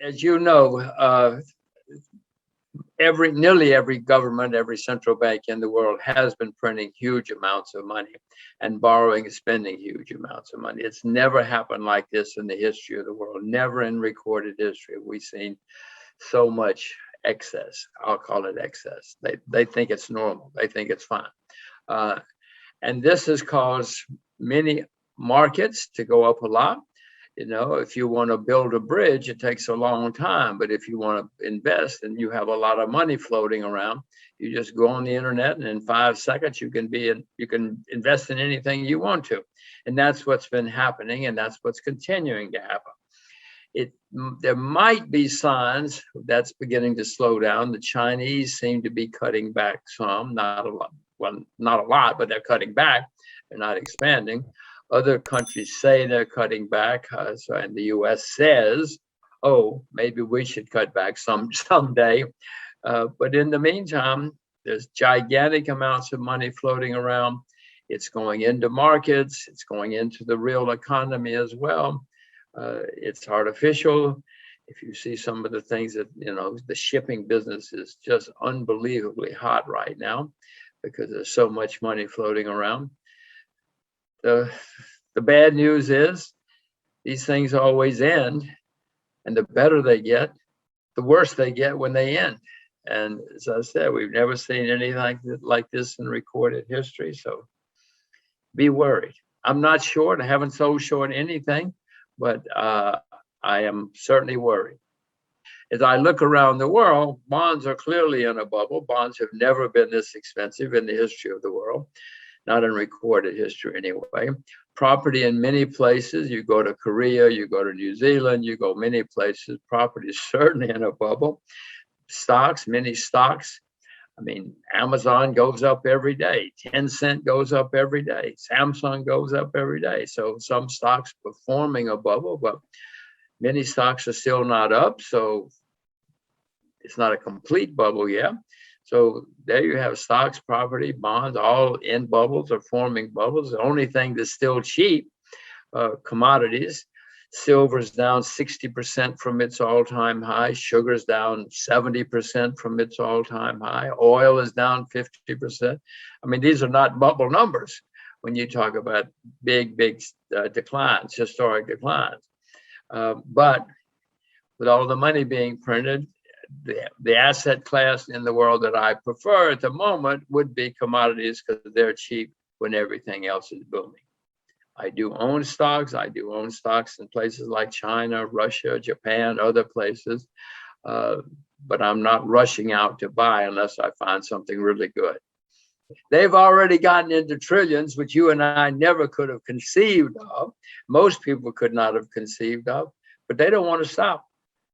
as you know, nearly every government, every central bank in the world has been printing huge amounts of money and borrowing and spending huge amounts of money. It's never happened like this in the history of the world. Never in recorded history have we seen so much excess. I'll call it excess. They think it's normal. They think it's fine. And this has caused many markets to go up a lot. You know, if you want to build a bridge, it takes a long time. But if you want to invest and you have a lot of money floating around, you just go on the internet, and in 5 seconds you can invest in anything you want to. And that's what's been happening, and that's what's continuing to happen. There might be signs that's beginning to slow down. The Chinese seem to be cutting back some, not a lot. Well, not a lot, but they're cutting back. They're not expanding. Other countries say they're cutting back. And the U.S. says, "Oh, maybe we should cut back someday." But in the meantime, there's gigantic amounts of money floating around. It's going into markets. It's going into the real economy as well. It's artificial. If you see some of the things that, the shipping business is just unbelievably hot right now because there's so much money floating around. The bad news is these things always end, and the better they get, the worse they get when they end. And as I said, we've never seen anything like this in recorded history. So be worried. I'm not short. I haven't sold short anything, but I am certainly worried. As I look around the world, bonds are clearly in a bubble. Bonds have never been this expensive in the history of the world. Not in recorded history anyway. Property in many places, you go to Korea, you go to New Zealand, you go many places, property is certainly in a bubble. Stocks, many stocks. I mean, Amazon goes up every day. Tencent goes up every day. Samsung goes up every day. So some stocks performing a bubble, but many stocks are still not up. So it's not a complete bubble yet. So there you have stocks, property, bonds, all in bubbles or forming bubbles. The only thing that's still cheap, commodities. Silver's down 60% from its all-time high. Sugar's down 70% from its all-time high. Oil is down 50%. I mean, these are not bubble numbers when you talk about big declines, historic declines. But with all the money being printed, the asset class in the world that I prefer at the moment would be commodities because they're cheap when everything else is booming. I do own stocks. I do own stocks in places like China, Russia, Japan, other places. But I'm not rushing out to buy unless I find something really good. They've already gotten into trillions, which you and I never could have conceived of. Most people could not have conceived of, but they don't want to stop.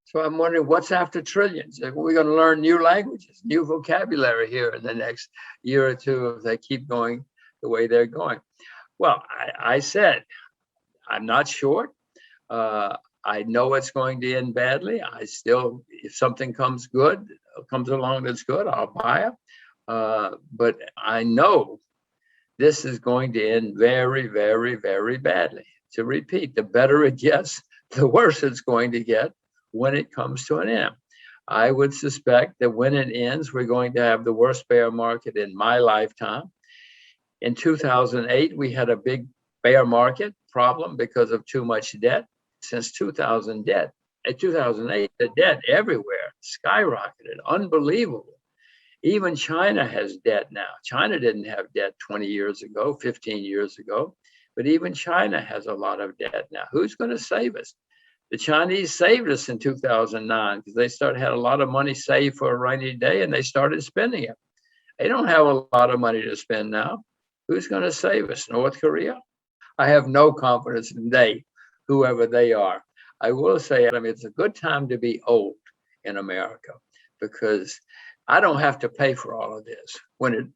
So I'm wondering what's after trillions? We're going to learn new languages, new vocabulary here in the next year or two if they keep going the way they're going. Well, I said, I'm not short. I know it's going to end badly. If something comes along that's good, I'll buy it. But I know this is going to end very, very, very badly. To repeat, the better it gets, the worse it's going to get when it comes to an end. I would suspect that when it ends, we're going to have the worst bear market in my lifetime. In 2008, we had a big bear market problem because of too much debt. Since 2008, the debt everywhere skyrocketed, unbelievable. Even China has debt now. China didn't have debt 20 years ago, 15 years ago, but even China has a lot of debt now. Who's going to save us? The Chinese saved us in 2009 because they had a lot of money saved for a rainy day and they started spending it. They don't have a lot of money to spend now. Who's going to save us? North Korea? I have no confidence in whoever they are. I will say, Adam, it's a good time to be old in America because I don't have to pay for all of this when it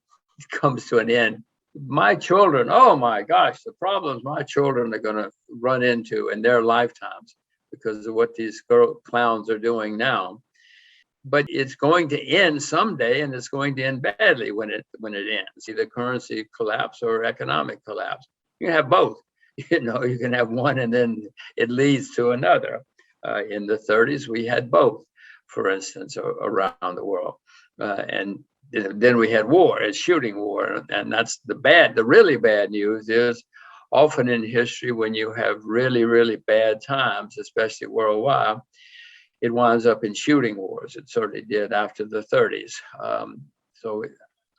comes to an end. My children, oh my gosh, the problems my children are going to run into in their lifetimes because of what these clowns are doing now. But it's going to end someday, and it's going to end badly when it ends. Either currency collapse or economic collapse. You can have both. You can have one, and then it leads to another. In the 30s, we had both, for instance, around the world. And then we had war, a shooting war. And that's the really bad news is often in history, when you have really, really bad times, especially worldwide, it winds up in shooting wars. It certainly did after the 30s. So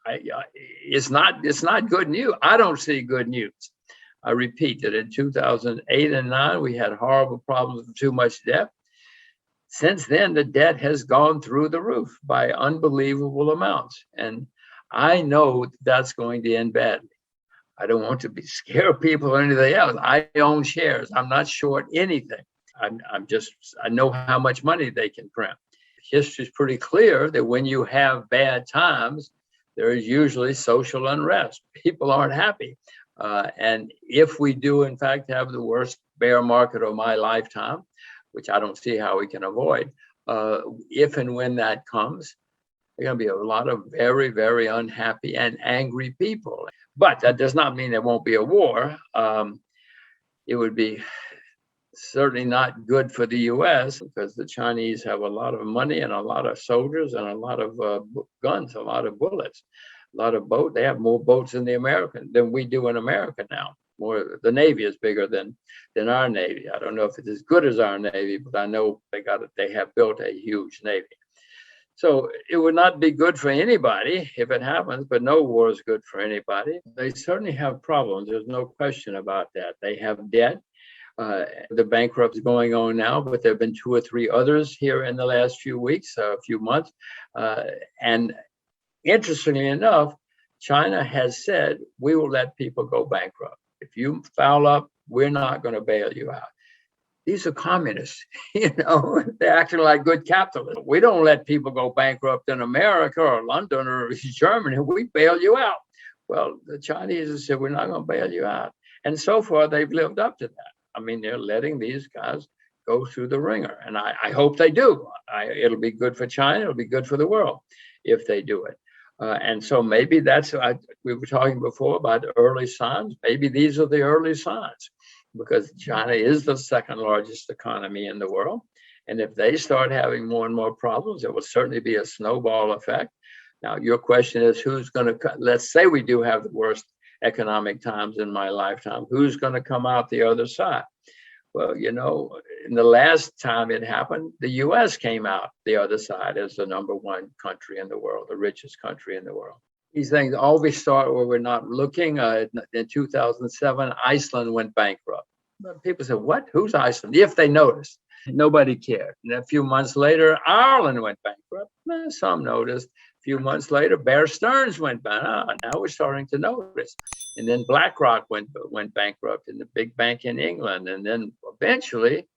it's not good news. I don't see good news. I repeat that in 2008 and 9, we had horrible problems with too much debt. Since then, the debt has gone through the roof by unbelievable amounts. And I know that's going to end badly. I don't want to scare people or anything else. I own shares. I'm not short anything. I know how much money they can print. History is pretty clear that when you have bad times, there is usually social unrest. People aren't happy. And if we do, in fact, have the worst bear market of my lifetime, which I don't see how we can avoid, if and when that comes, there are going to be a lot of very, very unhappy and angry people. But that does not mean there won't be a war. It would be certainly not good for the U.S. because the Chinese have a lot of money and a lot of soldiers and a lot of guns, a lot of bullets, a lot of boats. They have more boats than we do in America now. The Navy is bigger than our Navy. I don't know if it's as good as our Navy, but I know they have built a huge Navy. So it would not be good for anybody if it happens, but no war is good for anybody. They certainly have problems. There's no question about that. They have debt. The bankruptcy is going on now, but there have been 2 or 3 others here in the last few weeks, a few months. And interestingly enough, China has said, we will let people go bankrupt. If you foul up, we're not going to bail you out. These are communists, they're acting like good capitalists. We don't let people go bankrupt in America or London or Germany. We bail you out. Well, the Chinese have said, we're not going to bail you out. And so far, they've lived up to that. I mean, they're letting these guys go through the ringer. And I hope they do. It'll be good for China. It'll be good for the world if they do it. And so maybe we were talking before about the early signs. Maybe these are the early signs because China is the second largest economy in the world. And if they start having more and more problems, there will certainly be a snowball effect. Now, your question is who's going to, let's say we do have the worst economic times in my lifetime, who's going to come out the other side? Well, in the last time it happened, the U.S. came out the other side as the number 1 country in the world, the richest country in the world. These things always start where we're not looking. In 2007, Iceland went bankrupt. People said, what? Who's Iceland? If they noticed, nobody cared. And a few months later, Ireland went bankrupt. Some noticed. A few months later, Bear Stearns went bankrupt. Now we're starting to notice. And then BlackRock went bankrupt in the big bank in England. And then eventually,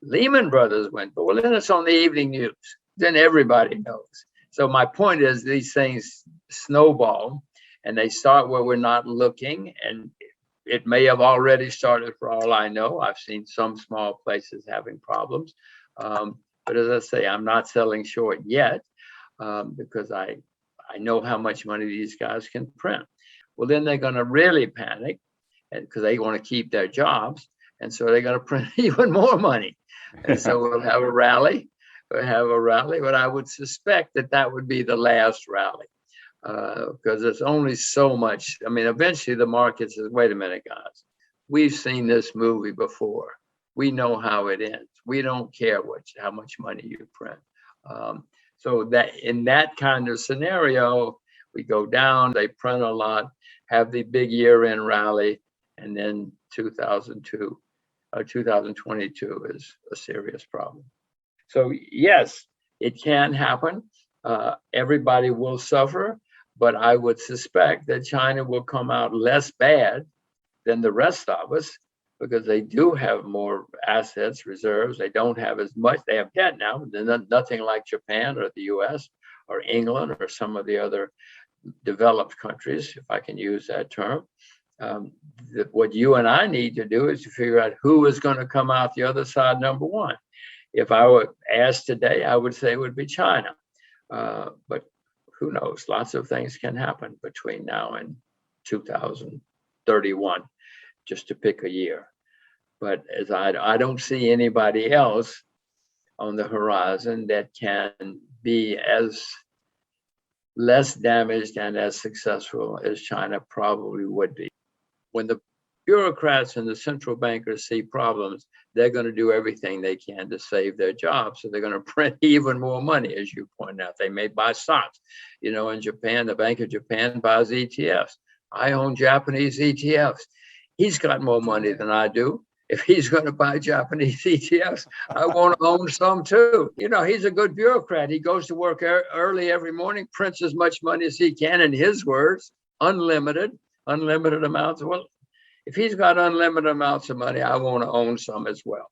Lehman Brothers went. But then it's on the evening news. Then everybody knows. So my point is these things snowball and they start where we're not looking. And it may have already started for all I know. I've seen some small places having problems. But as I say, I'm not selling short yet because I know how much money these guys can print. Well, then they're going to really panic because they want to keep their jobs. And so they're going to print even more money. And so we'll have a rally. But I would suspect that would be the last rally because there's only so much. I mean, eventually the market says, wait a minute, guys, we've seen this movie before. We know how it ends. We don't care how much money you print. So that in that kind of scenario, we go down, they print a lot, have the big year-end rally, and then 2022 is a serious problem. So yes, it can happen. Everybody will suffer, but I would suspect that China will come out less bad than the rest of us because they do have more assets, reserves. They don't have as much. They have debt now, but nothing like Japan or the US or England or some of the other developed countries, if I can use that term. What you and I need to do is to figure out who is going to come out the other side, number 1. If I were asked today, I would say it would be China. But who knows? Lots of things can happen between now and 2031, just to pick a year. But as I don't see anybody else on the horizon that can be as less damaged and as successful as China probably would be. When the bureaucrats and the central bankers see problems, they're going to do everything they can to save their jobs. So they're going to print even more money, as you point out. They may buy stocks. In Japan, the Bank of Japan buys ETFs. I own Japanese ETFs. He's got more money than I do. If he's going to buy Japanese ETFs, I want to own some too. He's a good bureaucrat. He goes to work early every morning, prints as much money as he can, in his words, unlimited amounts. Well, if he's got unlimited amounts of money, I want to own some as well.